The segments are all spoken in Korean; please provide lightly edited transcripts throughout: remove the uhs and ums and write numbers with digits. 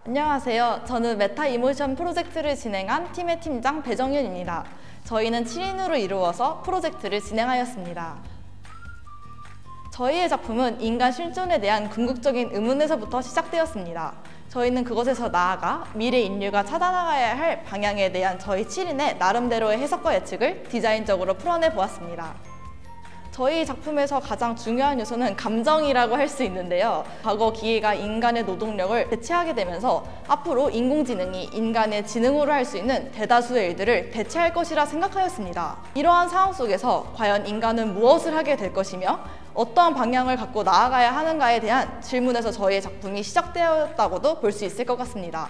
안녕하세요. 저는 메타 이모션 프로젝트를 진행한 팀의 팀장 배정윤입니다. 저희는 7인으로 이루어서 프로젝트를 진행하였습니다. 저희의 작품은 인간 실존에 대한 궁극적인 의문에서부터 시작되었습니다. 저희는 그것에서 나아가 미래 인류가 찾아나가야 할 방향에 대한 저희 7인의 나름대로의 해석과 예측을 디자인적으로 풀어내 보았습니다. 저희 작품에서 가장 중요한 요소는 감정이라고 할 수 있는데요. 과거 기계가 인간의 노동력을 대체하게 되면서 앞으로 인공지능이 인간의 지능으로 할 수 있는 대다수의 일들을 대체할 것이라 생각하였습니다. 이러한 상황 속에서 과연 인간은 무엇을 하게 될 것이며 어떠한 방향을 갖고 나아가야 하는가에 대한 질문에서 저희의 작품이 시작되었다고도 볼 수 있을 것 같습니다.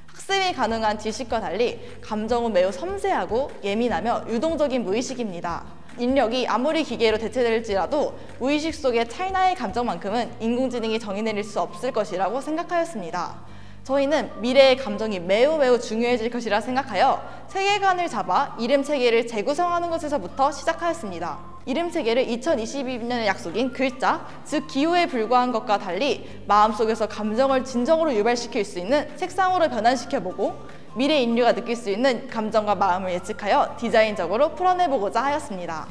학습이 가능한 지식과 달리 감정은 매우 섬세하고 예민하며 유동적인 무의식입니다. 인력이 아무리 기계로 대체될지라도 무의식 속의 찰나의 감정만큼은 인공지능이 정의내릴 수 없을 것이라고 생각하였습니다. 저희는 미래의 감정이 매우 중요해질 것이라 생각하여 세계관을 잡아 이름체계를 재구성하는 것에서부터 시작하였습니다. 이름체계를 2022년의 약속인 글자, 즉 기호에 불과한 것과 달리 마음속에서 감정을 진정으로 유발시킬 수 있는 색상으로 변환시켜보고 미래 인류가 느낄 수 있는 감정과 마음을 예측하여 디자인적으로 풀어내보고자 하였습니다.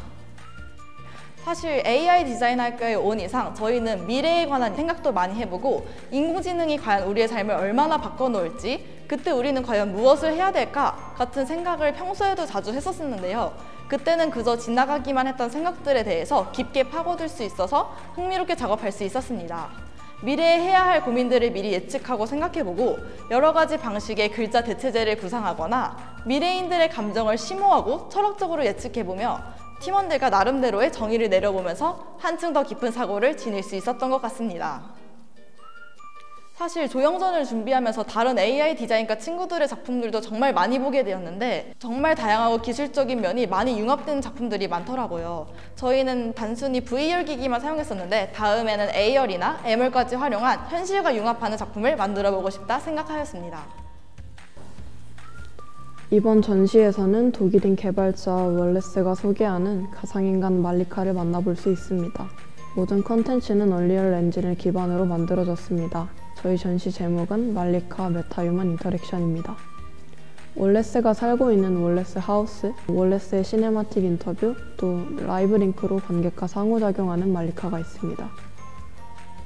사실 AI 디자인학과에 온 이상 저희는 미래에 관한 생각도 많이 해보고 인공지능이 과연 우리의 삶을 얼마나 바꿔놓을지, 그때 우리는 과연 무엇을 해야 될까 같은 생각을 평소에도 자주 했었는데요. 그때는 그저 지나가기만 했던 생각들에 대해서 깊게 파고들 수 있어서 흥미롭게 작업할 수 있었습니다. 미래에 해야 할 고민들을 미리 예측하고 생각해보고 여러 가지 방식의 글자 대체제를 구상하거나 미래인들의 감정을 심오하고 철학적으로 예측해보며 팀원들과 나름대로의 정의를 내려보면서 한층 더 깊은 사고를 지닐 수 있었던 것 같습니다. 사실 조영전을 준비하면서 다른 AI 디자인과 친구들의 작품들도 정말 많이 보게 되었는데 정말 다양하고 기술적인 면이 많이 융합된 작품들이 많더라고요. 저희는 단순히 VR 기기만 사용했었는데 다음에는 AR이나 MR까지 활용한 현실과 융합하는 작품을 만들어보고 싶다 생각하였습니다. 이번 전시에서는 독일인 개발자 월레스가 소개하는 가상인간 말리카를 만나볼 수 있습니다. 모든 컨텐츠는 얼리얼 엔진을 기반으로 만들어졌습니다. 저희 전시 제목은 말리카 메타휴먼 인터랙션입니다. 월레스가 살고 있는 월레스 하우스, 월레스의 시네마틱 인터뷰, 또 라이브 링크로 관객과 상호작용하는 말리카가 있습니다.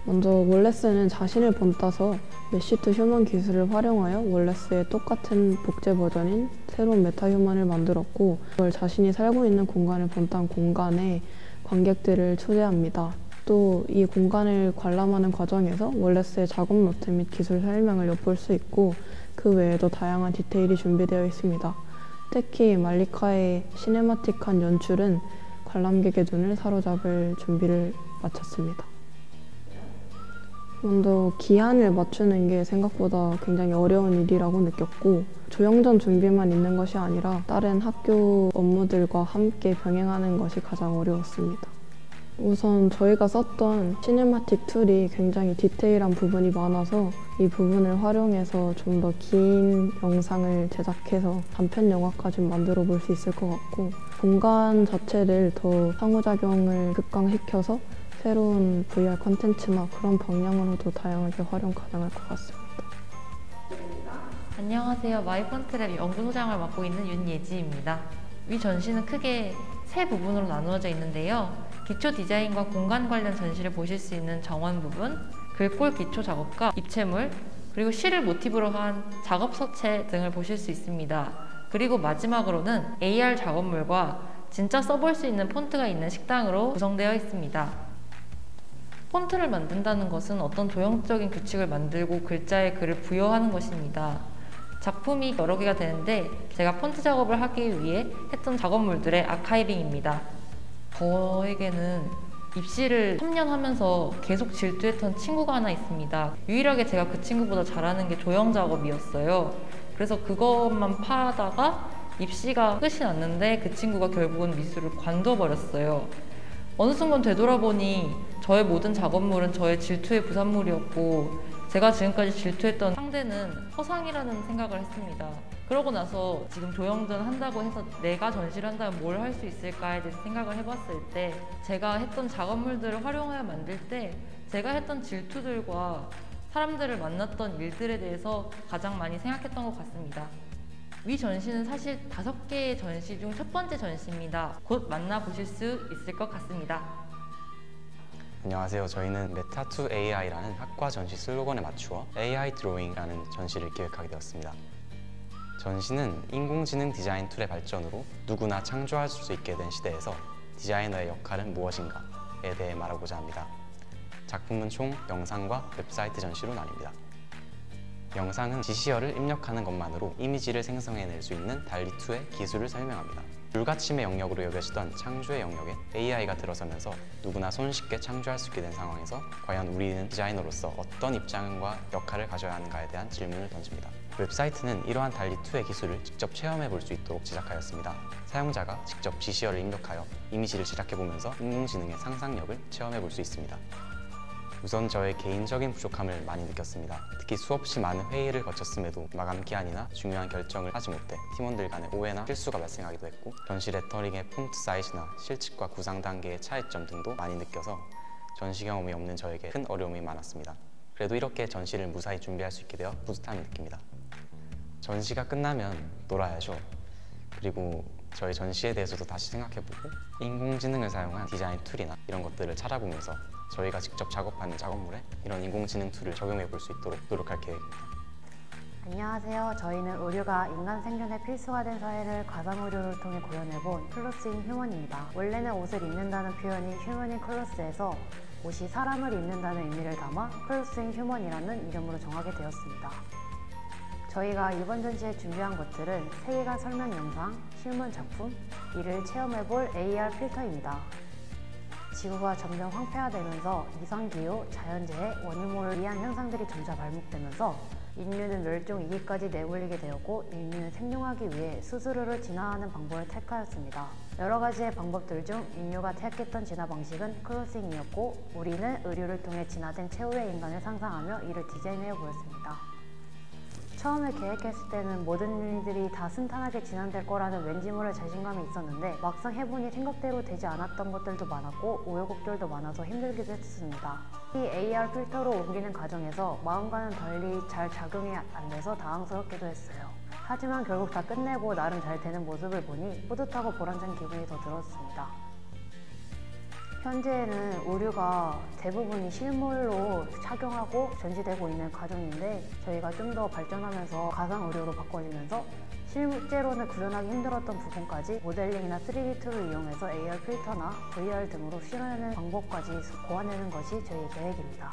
먼저 월레스는 자신을 본따서 메쉬 투 휴먼 기술을 활용하여 월레스의 똑같은 복제 버전인 새로운 메타휴먼을 만들었고, 그걸 자신이 살고 있는 공간을 본딴 공간에 관객들을 초대합니다. 또 이 공간을 관람하는 과정에서 월레스의 작업 노트 및 기술 설명을 엿볼 수 있고, 그 외에도 다양한 디테일이 준비되어 있습니다. 특히 말리카의 시네마틱한 연출은 관람객의 눈을 사로잡을 준비를 마쳤습니다. 먼저 기한을 맞추는 게 생각보다 굉장히 어려운 일이라고 느꼈고, 조영전 준비만 있는 것이 아니라 다른 학교 업무들과 함께 병행하는 것이 가장 어려웠습니다. 우선 저희가 썼던 시네마틱 툴이 굉장히 디테일한 부분이 많아서 이 부분을 활용해서 좀 더 긴 영상을 제작해서 단편 영화까지 만들어 볼 수 있을 것 같고, 공간 자체를 더 상호작용을 극강시켜서 새로운 VR 콘텐츠나 그런 방향으로도 다양하게 활용 가능할 것 같습니다. 안녕하세요. 마이폰트랩 연구소장을 맡고 있는 윤예지입니다. 위 전시는 크게 세 부분으로 나누어져 있는데요. 기초 디자인과 공간 관련 전시를 보실 수 있는 정원 부분, 글꼴 기초 작업과 입체물, 그리고 실을 모티브로 한 작업 서체 등을 보실 수 있습니다. 그리고 마지막으로는 AR 작업물과 진짜 써볼 수 있는 폰트가 있는 식당으로 구성되어 있습니다. 폰트를 만든다는 것은 어떤 조형적인 규칙을 만들고 글자에 글을 부여하는 것입니다. 작품이 여러 개가 되는데 제가 폰트 작업을 하기 위해 했던 작업물들의 아카이빙입니다. 저에게는 입시를 3년 하면서 계속 질투했던 친구가 하나 있습니다. 유일하게 제가 그 친구보다 잘하는 게 조형 작업이었어요. 그래서 그것만 파다가 입시가 끝이 났는데 그 친구가 결국은 미술을 관둬버렸어요. 어느 순간 되돌아보니 저의 모든 작업물은 저의 질투의 부산물이었고, 제가 지금까지 질투했던 상대는 허상이라는 생각을 했습니다. 그러고 나서 지금 조영전 한다고 해서 내가 전시를 한다면 뭘 할 수 있을까에 대해서 생각을 해봤을 때, 제가 했던 작업물들을 활용하여 만들 때 제가 했던 질투들과 사람들을 만났던 일들에 대해서 가장 많이 생각했던 것 같습니다. 위 전시는 사실 5개의 전시 중 첫 번째 전시입니다. 곧 만나보실 수 있을 것 같습니다. 안녕하세요. 저희는 메타2AI라는 학과 전시 슬로건에 맞추어 AI 드로잉이라는 전시를 기획하게 되었습니다. 전시는 인공지능 디자인 툴의 발전으로 누구나 창조할 수 있게 된 시대에서 디자이너의 역할은 무엇인가에 대해 말하고자 합니다. 작품은 총 영상과 웹사이트 전시로 나뉩니다. 영상은 지시어를 입력하는 것만으로 이미지를 생성해낼 수 있는 달리2의 기술을 설명합니다. 불가침의 영역으로 여겨지던 창조의 영역에 AI가 들어서면서 누구나 손쉽게 창조할 수 있게 된 상황에서 과연 우리는 디자이너로서 어떤 입장과 역할을 가져야 하는가에 대한 질문을 던집니다. 웹사이트는 이러한 달리2의 기술을 직접 체험해 볼 수 있도록 제작하였습니다. 사용자가 직접 지시어를 입력하여 이미지를 제작해보면서 인공지능의 상상력을 체험해 볼 수 있습니다. 우선 저의 개인적인 부족함을 많이 느꼈습니다. 특히 수없이 많은 회의를 거쳤음에도 마감 기한이나 중요한 결정을 하지 못해 팀원들 간의 오해나 실수가 발생하기도 했고, 전시 레터링의 폰트 사이즈나 실측과 구상 단계의 차이점 등도 많이 느껴서 전시 경험이 없는 저에게 큰 어려움이 많았습니다. 그래도 이렇게 전시를 무사히 준비할 수 있게 되어 뿌듯함을 느낍니다. 전시가 끝나면 놀아야죠. 그리고 저희 전시에 대해서도 다시 생각해보고 인공지능을 사용한 디자인 툴이나 이런 것들을 찾아보면서 저희가 직접 작업하는 작업물에 이런 인공지능 툴을 적용해 볼 수 있도록 노력할 계획입니다. 안녕하세요. 저희는 의류가 인간 생존에 필수가 된 사회를 가상 의류를 통해 구현해본 클로스 인 휴먼입니다. 원래는 옷을 입는다는 표현이 휴먼 인 클로스에서 옷이 사람을 입는다는 의미를 담아 클로스 인 휴먼이라는 이름으로 정하게 되었습니다. 저희가 이번 전시에 준비한 것들은 세계관 설명 영상, 실문 작품, 이를 체험해볼 AR 필터입니다. 지구가 점점 황폐화되면서 이상기후, 자연재해, 원유몰을 위한 현상들이 점차 발목되면서 인류는 멸종 위기까지 내몰리게 되었고, 인류는 생존하기 위해 스스로를 진화하는 방법을 택하였습니다. 여러 가지의 방법들 중 인류가 택했던 진화 방식은 크로싱이었고, 우리는 의류를 통해 진화된 최후의 인간을 상상하며 이를 디자인해 보였습니다. 처음에 계획했을 때는 모든 일들이 다 순탄하게 진행될 거라는 왠지 모를 자신감이 있었는데, 막상 해보니 생각대로 되지 않았던 것들도 많았고 우여곡절도 많아서 힘들기도 했습니다. 이 AR 필터로 옮기는 과정에서 마음과는 달리 잘 작용이 안 돼서 당황스럽기도 했어요. 하지만 결국 다 끝내고 나름 잘 되는 모습을 보니 뿌듯하고 보람찬 기분이 더 들었습니다. 현재는 의류가 대부분이 실물로 착용하고 전시되고 있는 과정인데, 저희가 좀 더 발전하면서 가상 의류로 바꿔지면서 실제로는 구현하기 힘들었던 부분까지 모델링이나 3D 툴을 이용해서 AR 필터나 VR 등으로 실현하는 방법까지 고안하는 것이 저희 계획입니다.